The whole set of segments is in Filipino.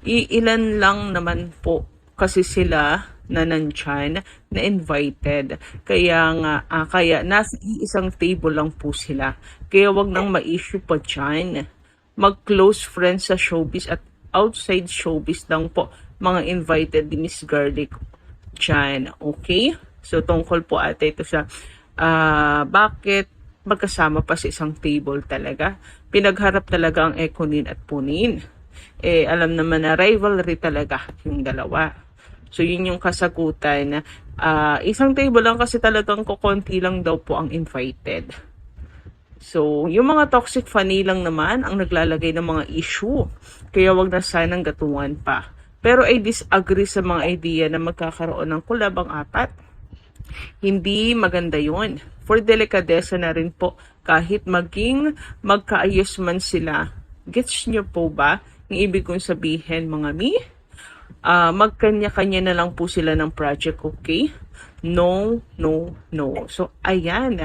ilan lang naman po kasi sila na nandyan, na invited. Kaya nga, kaya nasa isang table lang po sila. Kaya wag nang ma-issue pa dyan. Mag-close friends sa showbiz at outside showbiz lang po mga invited ni Miss Garlic dyan. Okay? So, tungkol po ate ito sa bakit magkasama pa sa isang table talaga. Pinagharap talaga ang Ekonin at Punin. Alam naman na rivalry talaga yung dalawa. So, yun yung kasagutan. Isang table lang kasi talagang kukonti lang daw po ang invited. So, yung mga toxic funny lang naman ang naglalagay ng mga issue. Kaya wag na sanang gatungan pa. Pero I disagree sa mga idea na magkakaroon ng collab ang apat. Hindi maganda yun. For delikadesa na rin po, kahit maging magkaayos man sila. Gets nyo po ba? Yung ibig kong sabihin, mga mi? Magkanya-kanya na lang po sila ng project, okay? No, no, no. So, ayan.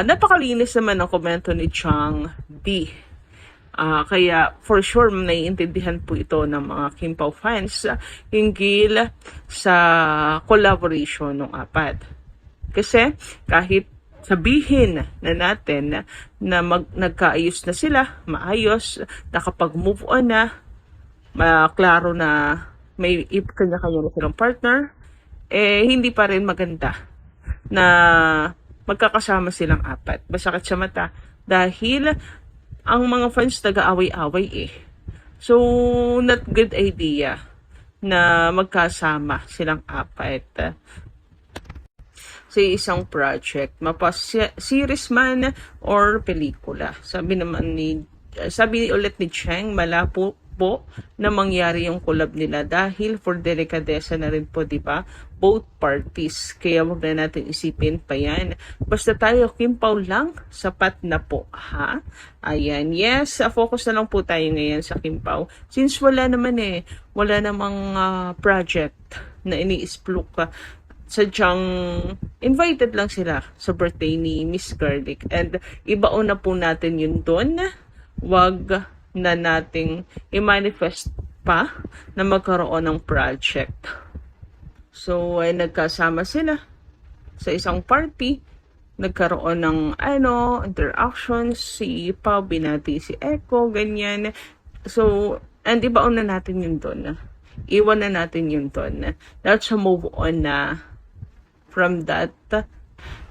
Napakalinis naman ang komento ni Chang D. Kaya for sure naiintindihan po ito ng mga Kim Pao fans hinggil sa collaboration ng apat. Kasi kahit sabihin na natin na nagkaayos na sila, maayos, nakapag-move on na, klaro na may kanya-kanya na silang partner, hindi pa rin maganda na magkakasama silang apat. Masakit sa mata dahil ang mga fans nag-aaway-away . So, not good idea na magkasama silang apat sa isang project, series man or pelikula. Sabi ulit ni Cheng, malabo po na mangyari yung collab nila dahil for delikadesa na rin po, di ba? Both parties. Kaya wag na natin isipin pa yan. Basta tayo, Kim Pao lang, sapat na po, ha? Ayan, yes, focus na lang po tayo ngayon sa Kim Pao. Since wala namang project na ini-explore sadyang invited lang sila sa birthday ni Miss Garlic. And ibaon na po natin yun doon. Wag na nating i-manifest pa na magkaroon ng project. So, nagkasama sila sa isang party. Nagkaroon ng interactions. Si Pao, binati si Echo, ganyan. So, and ibaon na natin yun doon. Iwan na natin yun doon. Let's move on na from that.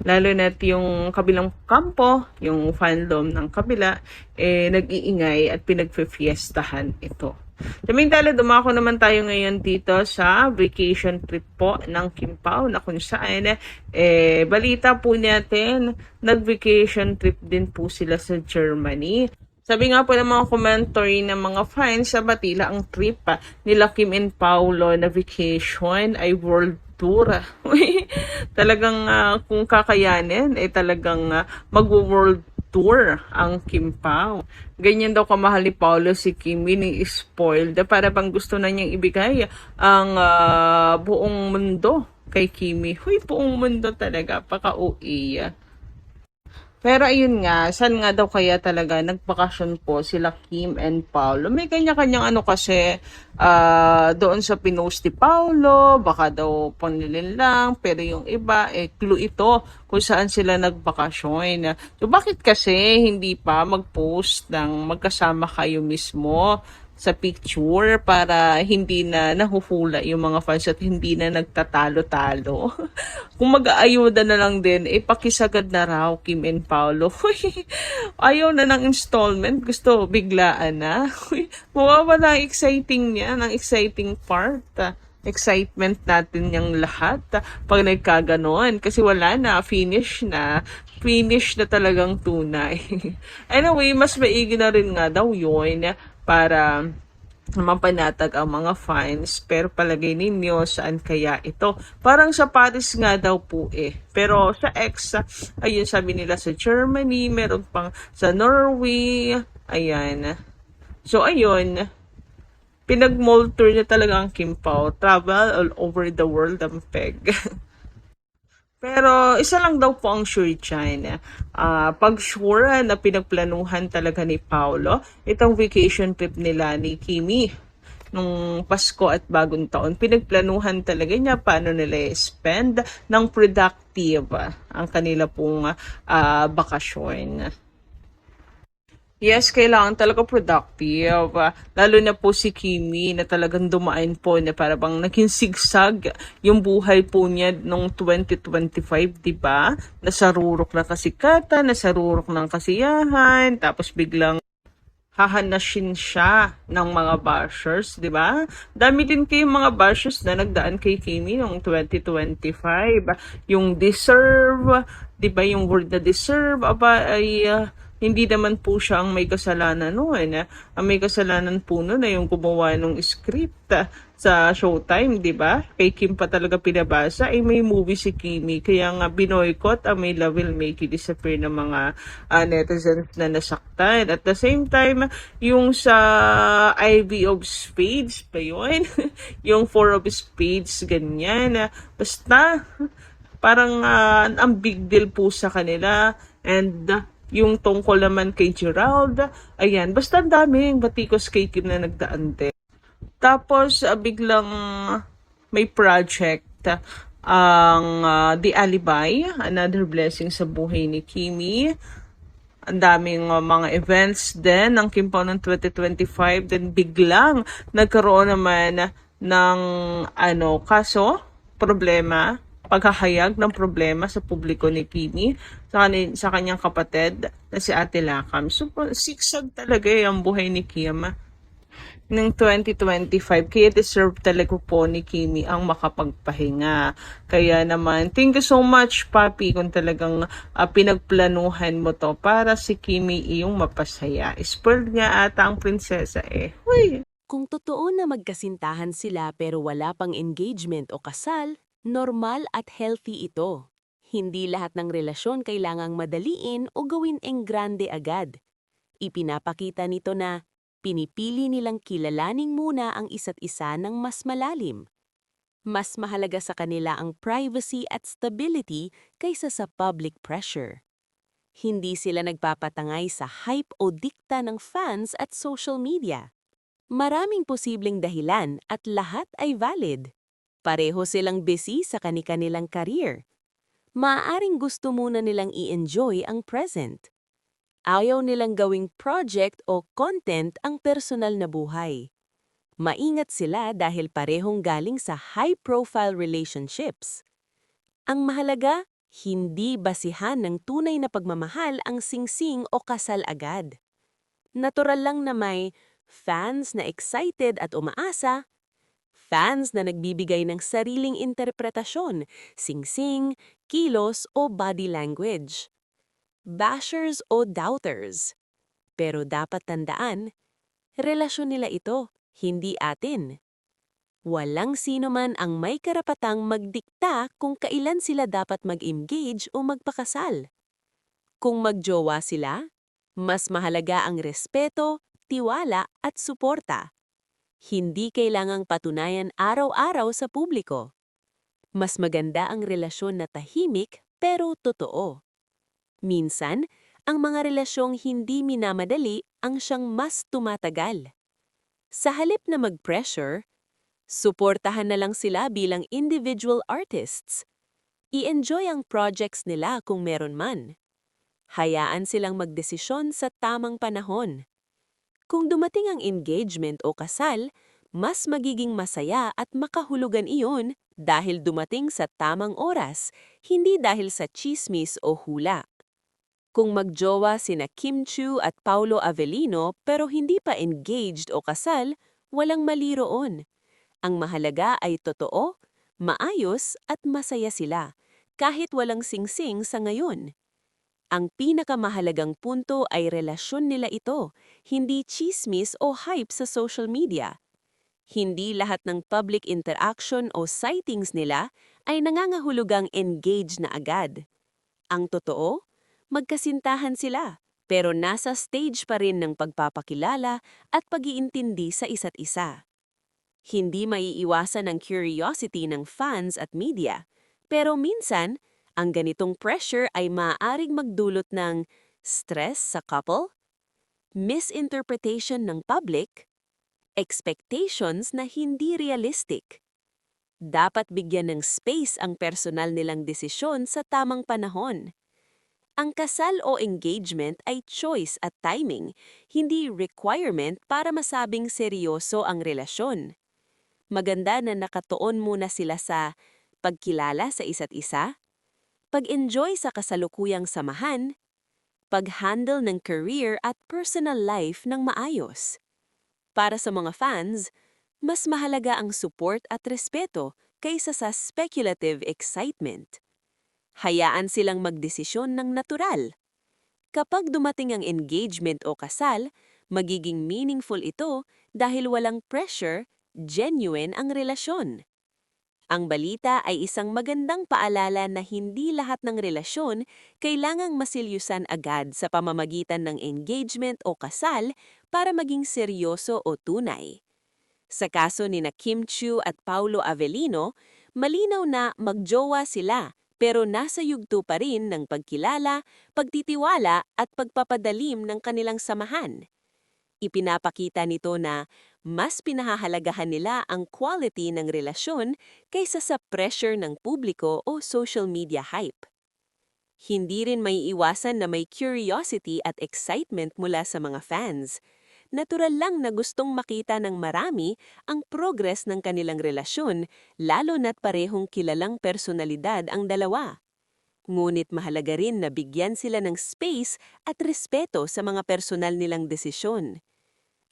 Lalo na yung kabilang kampo, yung fandom ng kabila, nag-iingay at pinagfe-fiestahan ito. Samantala, dumako naman tayo ngayon dito sa vacation trip po ng Kim Pao na kung saan, balita po natin, nag-vacation trip din po sila sa Germany. Sabi nga po ng mga commentary ng mga fans, sa batila ang trip nila Kim and Paolo na vacation ay world tour. Talagang kung kakayanin, talagang mag-world tour ang Kim Pao. Ganyan daw kamahal ni Paolo si Kimi, ni spoiled. Para bang gusto na niyang ibigay ang buong mundo kay Kimi. Buong mundo talaga. Paka-OA. Pero ayun nga, saan nga daw kaya talaga nagbakasyon po sila Kim and Paolo? May kanya-kanyang kasi doon sa pinost ni Paolo, baka daw panlilin lang, pero yung iba, clue ito kung saan sila nagbakasyon. So bakit kasi hindi pa mag-post ng magkasama kayo mismo sa picture para hindi na nahuhula yung mga fans at hindi na nagtatalo-talo. Kung mag-aayuda na lang din, pakisagad na raw Kim and Paolo. Ayaw na ng installment, gusto biglaan na. Mawawala ang exciting niya, ang exciting part. Excitement natin yung lahat pag nagkaganon. Kasi wala na, finish na talagang tunay. Anyway, mas maigi na rin nga daw yun para mapanatag ang mga fans. Pero palagay ninyo, saan kaya ito? Parang sa Paris nga daw po Pero sa ayun, sabi nila sa Germany, meron pang sa Norway. Ayan. So, ayun. Pinag-mall tour niya talaga ang Kim Pao. Travel all over the world ang peg. Pero isa lang daw po ang sure dyan. Pag sure na pinagplanuhan talaga ni Paolo, itong vacation trip nila ni Kimi. nung Pasko at Bagong Taon. Pinagplanuhan talaga niya paano nila i-spend ng productive ang kanila pong bakasyon. Yes, kailangan talaga productive. Lalo na po si Kimi na talagang dumaan po na para bang naging sigsag yung buhay po niya nung 2025, di ba? Nasarurok na kasikatan, nasarurok ng kasiyahan, tapos biglang hahanasin siya ng mga bashers, di ba? Dami din kayong mga bashers na nagdaan kay Kimi noong 2025. Yung deserve, di ba yung word na deserve, aba ay hindi naman po siya ang may kasalanan noon. Ang may kasalanan po noon ay yung gumawa ng script sa Showtime, di ba? Kay Kim pa talaga pinabasa, ay may movie si Kimi. Kaya nga binoykot ang May Love Will Make You Disappear ng mga netizens na nasaktan. At the same time, yung sa Ivy of Spades pa yun? Yung Four of Spades, ganyan. Basta, parang ang big deal po sa kanila. And yung tungkol naman kay Gerald, ayan, basta ang daming batikos kay Kim na nagdaan din. Tapos, biglang may project ang The Alibi, another blessing sa buhay ni Kimi. Ang daming mga events din ng Kim Pao ng 2025. Then biglang nagkaroon naman ng kaso, problema, paghahayag ng problema sa publiko ni Kimi sa kanyang kapatid na si Ate Lakam. So, siksag talaga ang buhay ni Kim ng 2025. Kaya deserve talaga po ni Kimi ang makapagpahinga. Kaya naman, thank you so much, Papi, kung talagang pinagplanuhan mo to para si Kimi iyong mapasaya. Spoiled nga ata ang prinsesa eh. Uy! Kung totoo na magkasintahan sila pero wala pang engagement o kasal, normal at healthy ito. Hindi lahat ng relasyon kailangang madaliin o gawin grande agad. Ipinapakita nito na pinipili nilang kilalaning muna ang isa't isa ng mas malalim. Mas mahalaga sa kanila ang privacy at stability kaysa sa public pressure. Hindi sila nagpapatangay sa hype o dikta ng fans at social media. Maraming posibleng dahilan at lahat ay valid. Pareho silang busy sa kani-kanilang career. Maaaring gusto muna nilang i-enjoy ang present. Ayaw nilang gawing project o content ang personal na buhay. Maingat sila dahil parehong galing sa high-profile relationships. Ang mahalaga, hindi basihan ng tunay na pagmamahal ang singsing o kasal agad. Natural lang na may fans na excited at umaasa, fans na nagbibigay ng sariling interpretasyon, singsing, kilos o body language, bashers o doubters. Pero dapat tandaan, relasyon nila ito, hindi atin. Walang sino man ang may karapatang magdikta kung kailan sila dapat mag-engage o magpakasal. Kung magjowa sila, mas mahalaga ang respeto, tiwala at suporta. Hindi kailangang patunayan araw-araw sa publiko. Mas maganda ang relasyon na tahimik pero totoo. Minsan, ang mga relasyong hindi minamadali ang siyang mas tumatagal. Sa halip na mag-pressure, suportahan na lang sila bilang individual artists. I-enjoy ang projects nila kung meron man. Hayaan silang magdesisyon sa tamang panahon. Kung dumating ang engagement o kasal, mas magiging masaya at makahulugan iyon dahil dumating sa tamang oras, hindi dahil sa chismis o hula. Kung magjowa sina Kim Chiu at Paulo Avellino pero hindi pa engaged o kasal, walang mali roon. Ang mahalaga ay totoo, maayos at masaya sila, kahit walang singsing sa ngayon. Ang pinakamahalagang punto ay relasyon nila ito, hindi chismis o hype sa social media. Hindi lahat ng public interaction o sightings nila ay nangangahulugang engage na agad. Ang totoo, magkasintahan sila, pero nasa stage pa rin ng pagpapakilala at pag-iintindi sa isa't isa. Hindi maiiwasan ang curiosity ng fans at media, pero minsan, ang ganitong pressure ay maaaring magdulot ng stress sa couple, misinterpretation ng public, Expectations na hindi realistic. Dapat bigyan ng space ang personal nilang desisyon sa tamang panahon. Ang kasal o engagement ay choice at timing, hindi requirement para masabing seryoso ang relasyon. Maganda na nakatuon muna sila sa pagkilala sa isa't isa, pag-enjoy sa kasalukuyang samahan, pag-handle ng career at personal life ng maayos. Para sa mga fans, mas mahalaga ang support at respeto kaysa sa speculative excitement. Hayaan silang magdesisyon ng natural. Kapag dumating ang engagement o kasal, magiging meaningful ito dahil walang pressure, genuine ang relasyon. Ang balita ay isang magandang paalala na hindi lahat ng relasyon kailangang masilyusan agad sa pamamagitan ng engagement o kasal para maging seryoso o tunay. Sa kaso ni na Kim Chiu at Paulo Avellino, malinaw na magjowa sila pero nasa yugto pa rin ng pagkilala, pagtitiwala at pagpapadalim ng kanilang samahan. Ipinapakita nito na mas pinahahalagahan nila ang quality ng relasyon kaysa sa pressure ng publiko o social media hype. Hindi rin may iwasan na may curiosity at excitement mula sa mga fans. Natural lang na gustong makita ng marami ang progress ng kanilang relasyon, lalo na't parehong kilalang personalidad ang dalawa. Ngunit mahalaga rin na bigyan sila ng space at respeto sa mga personal nilang desisyon.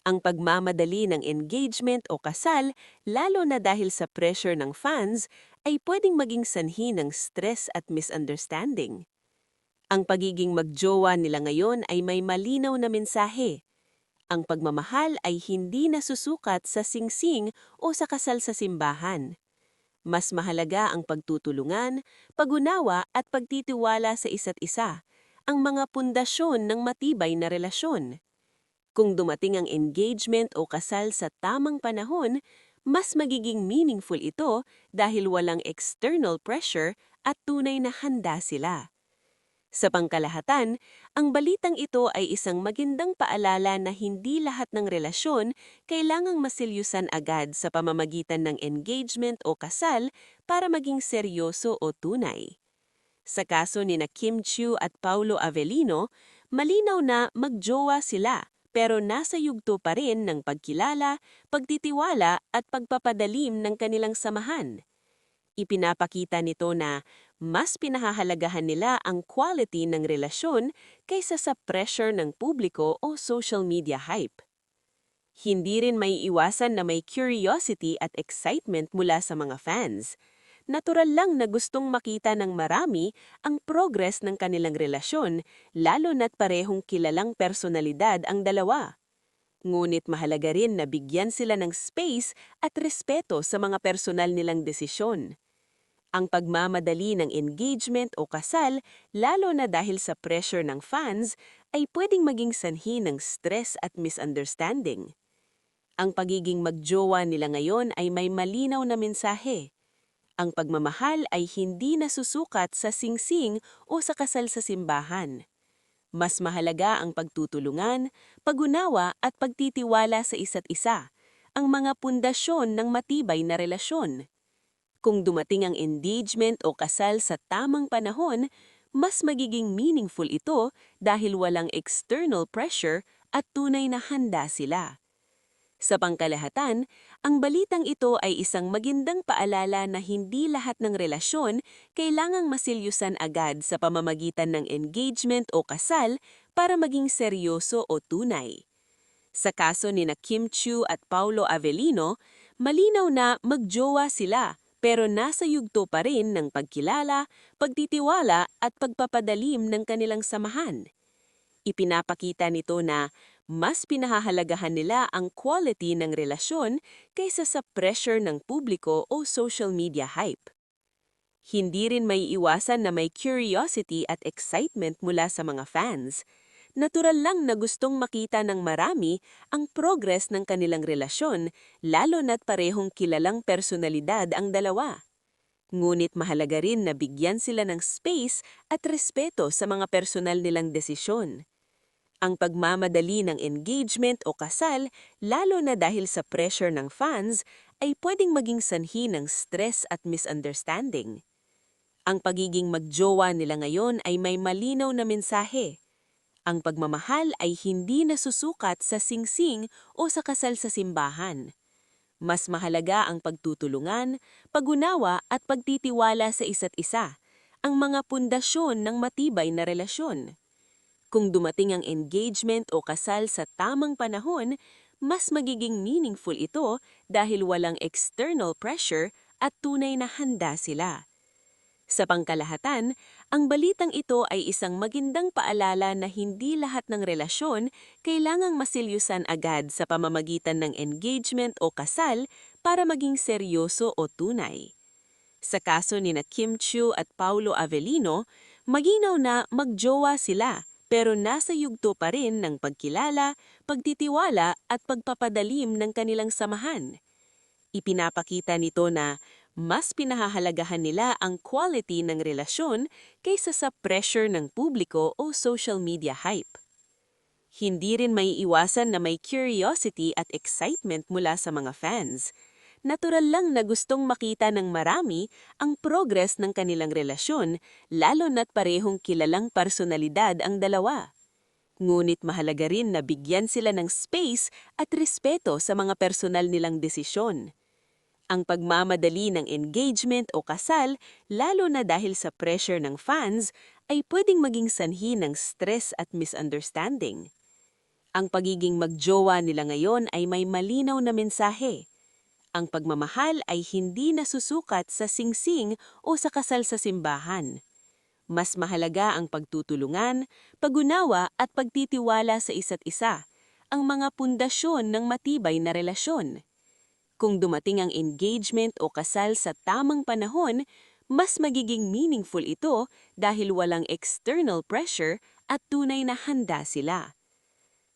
Ang pagmamadali ng engagement o kasal, lalo na dahil sa pressure ng fans, ay pwedeng maging sanhi ng stress at misunderstanding. Ang pagiging magjowa nila ngayon ay may malinaw na mensahe. Ang pagmamahal ay hindi nasusukat sa singsing o sa kasal sa simbahan. Mas mahalaga ang pagtutulungan, pag-unawa at pagtitiwala sa isa't isa, ang mga pundasyon ng matibay na relasyon. Kung dumating ang engagement o kasal sa tamang panahon, mas magiging meaningful ito dahil walang external pressure at tunay na handa sila. Sa pangkalahatan, ang balitang ito ay isang magandang paalala na hindi lahat ng relasyon kailangang masilyusan agad sa pamamagitan ng engagement o kasal para maging seryoso o tunay. Sa kaso ni na Kim Chiu at Paulo Avellino, malinaw na magjowa sila pero nasa yugto pa rin ng pagkilala, pagtitiwala at pagpapadalim ng kanilang samahan. Ipinapakita nito na mas pinahahalagahan nila ang quality ng relasyon kaysa sa pressure ng publiko o social media hype. Hindi rin may iwasan na may curiosity at excitement mula sa mga fans. Natural lang na gustong makita ng marami ang progress ng kanilang relasyon, lalo na't parehong kilalang personalidad ang dalawa. Ngunit mahalaga rin na bigyan sila ng space at respeto sa mga personal nilang desisyon. Ang pagmamadali ng engagement o kasal, lalo na dahil sa pressure ng fans, ay pwedeng maging sanhi ng stress at misunderstanding. Ang pagiging magjowa nila ngayon ay may malinaw na mensahe. Ang pagmamahal ay hindi nasusukat sa singsing o sa kasal sa simbahan. Mas mahalaga ang pagtutulungan, pag-unawa at pagtitiwala sa isa't isa, ang mga pundasyon ng matibay na relasyon. Kung dumating ang engagement o kasal sa tamang panahon, mas magiging meaningful ito dahil walang external pressure at tunay na handa sila. Sa pangkalahatan, ang balitang ito ay isang magandang paalala na hindi lahat ng relasyon kailangang masilyusan agad sa pamamagitan ng engagement o kasal para maging seryoso o tunay. Sa kaso ni na Kim Chiu at Paulo Avellino, malinaw na magjowa sila pero nasa yugto pa rin ng pagkilala, pagtitiwala at pagpapadalim ng kanilang samahan. Ipinapakita nito na mas pinahahalagahan nila ang quality ng relasyon kaysa sa pressure ng publiko o social media hype. Hindi rin may iwasan na may curiosity at excitement mula sa mga fans. Natural lang na gustong makita ng marami ang progress ng kanilang relasyon, lalo na't parehong kilalang personalidad ang dalawa. Ngunit mahalaga rin na bigyan sila ng space at respeto sa mga personal nilang desisyon. Ang pagmamadali ng engagement o kasal, lalo na dahil sa pressure ng fans, ay pwedeng maging sanhi ng stress at misunderstanding. Ang pagiging magjowa nila ngayon ay may malinaw na mensahe. Ang pagmamahal ay hindi nasusukat sa singsing o sa kasal sa simbahan. Mas mahalaga ang pagtutulungan, pag-unawa at pagtitiwala sa isa't isa, ang mga pundasyon ng matibay na relasyon. Kung dumating ang engagement o kasal sa tamang panahon, mas magiging meaningful ito dahil walang external pressure at tunay na handa sila. Sa pangkalahatan, ang balitang ito ay isang magandang paalala na hindi lahat ng relasyon kailangang masilyusan agad sa pamamagitan ng engagement o kasal para maging seryoso o tunay. Sa kaso ni na Kim Chiu at Paulo Avellino, maginaw na magjowa sila pero nasa yugto pa rin ng pagkilala, pagtitiwala at pagpapadalim ng kanilang samahan. Ipinapakita nito na mas pinahahalagahan nila ang quality ng relasyon kaysa sa pressure ng publiko o social media hype. Hindi rin may iwasan na may curiosity at excitement mula sa mga fans. Natural lang na gustong makita ng marami ang progress ng kanilang relasyon, lalo na't parehong kilalang personalidad ang dalawa. Ngunit mahalaga rin na bigyan sila ng space at respeto sa mga personal nilang desisyon. Ang pagmamadali ng engagement o kasal, lalo na dahil sa pressure ng fans, ay pwedeng maging sanhi ng stress at misunderstanding. Ang pagiging magjowa nila ngayon ay may malinaw na mensahe. Ang pagmamahal ay hindi nasusukat sa singsing o sa kasal sa simbahan. Mas mahalaga ang pagtutulungan, pag-unawa at pagtitiwala sa isa't isa, ang mga pundasyon ng matibay na relasyon. Kung dumating ang engagement o kasal sa tamang panahon, mas magiging meaningful ito dahil walang external pressure at tunay na handa sila.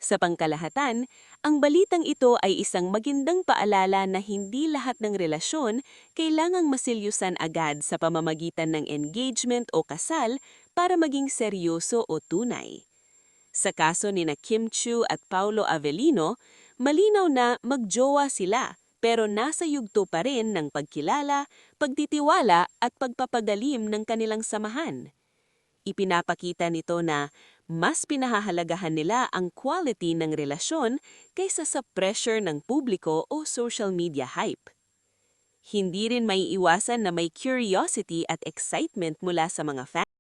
Sa pangkalahatan, ang balitang ito ay isang magandang paalala na hindi lahat ng relasyon kailangang masilyusan agad sa pamamagitan ng engagement o kasal para maging seryoso o tunay. Sa kaso ni na Kim Chiu at Paulo Avellino, malinaw na magjowa sila pero nasa yugto pa rin ng pagkilala, pagtitiwala at pagpapadalim ng kanilang samahan. Ipinapakita nito na mas pinahahalagahan nila ang quality ng relasyon kaysa sa pressure ng publiko o social media hype. Hindi rin may iwasan na may curiosity at excitement mula sa mga fans.